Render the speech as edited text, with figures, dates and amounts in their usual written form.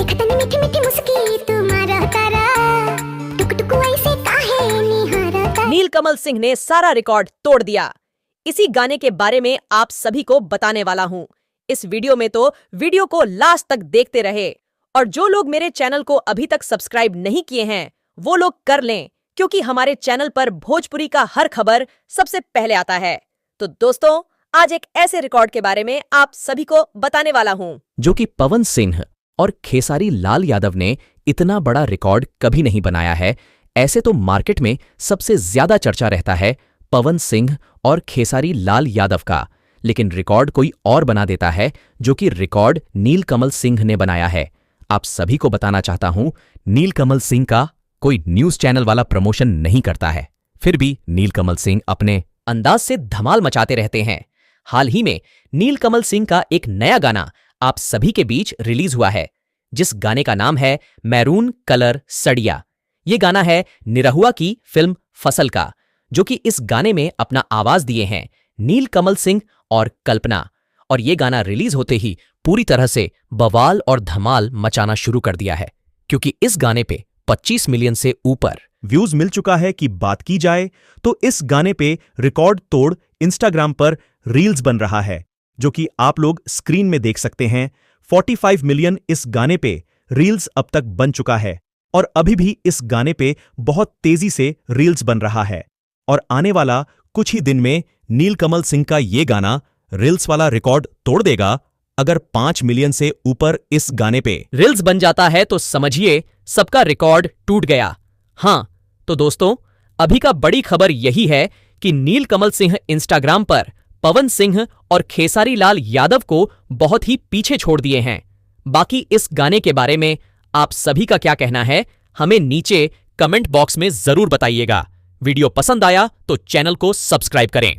देखत मीठी मीठी मुस्की तुम्हारा तारा टुक टुक ऐसे काहे निहारता। नीलकमल सिंह ने सारा रिकॉर्ड तोड़ दिया। इसी गाने के बारे में आप सभी को बताने वाला हूं। इस वीडियो में तो वीडियो को लास्ट तक देखते रहे, और जो लोग मेरे चैनल को अभी तक सब्सक्राइब नहीं किए हैं वो लोग कर लें, क्योंकि हमारे चैनल पर भोजपुरी का हर खबर सबसे पहले आता है। तो दोस्तों, आज एक ऐसे रिकॉर्ड के बारे में आप सभी को बताने वाला हूं जो कि पवन सिंह और खेसारी लाल यादव ने इतना बड़ा रिकॉर्ड कभी नहीं बनाया है। ऐसे तो मार्केट में सबसे ज्यादा चर्चा रहता है पवन सिंह और खेसारी लाल यादव का, लेकिन रिकॉर्ड कोई और बना देता है, जो कि रिकॉर्ड नीलकमल सिंह ने बनाया है। आप सभी को बताना चाहता हूं, नीलकमल सिंह का कोई न्यूज चैनल वाला प्रमोशन नहीं करता है, फिर भी नीलकमल सिंह अपने अंदाज से धमाल मचाते रहते हैं। हाल ही में नीलकमल सिंह का एक नया गाना आप सभी के बीच रिलीज हुआ है, जिस गाने का नाम है मैरून कलर सड़िया। ये गाना है निरहुआ की फिल्म फसल का, जो कि इस गाने में अपना आवाज दिए हैं नीलकमल सिंह और कल्पना। और ये गाना रिलीज होते ही पूरी तरह से बवाल और धमाल मचाना शुरू कर दिया है, क्योंकि इस गाने पे 25 मिलियन से ऊपर व्यूज मिल चुका है। कि बात की जाए तो इस गाने पे रिकॉर्ड तोड़ इंस्टाग्राम पर रील्स बन रहा है, जो कि आप लोग स्क्रीन में देख सकते हैं। 45 मिलियन इस गाने पे रील्स अब तक बन चुका है, और अभी भी इस गाने पे बहुत तेजी से रील्स बन रहा है। और आने वाला कुछ ही दिन में नीलकमल सिंह का ये गाना रील्स वाला रिकॉर्ड तोड़ देगा। अगर 5 मिलियन से ऊपर इस गाने पे रील्स बन जाता है तो समझिए सबका रिकॉर्ड टूट गया। हाँ, तो दोस्तों, अभी का बड़ी खबर यही है कि नीलकमल सिंह इंस्टाग्राम पर पवन सिंह और खेसारी लाल यादव को बहुत ही पीछे छोड़ दिए हैं। बाकी इस गाने के बारे में आप सभी का क्या कहना है, हमें नीचे कमेंट बॉक्स में जरूर बताइएगा। वीडियो पसंद आया तो चैनल को सब्सक्राइब करें।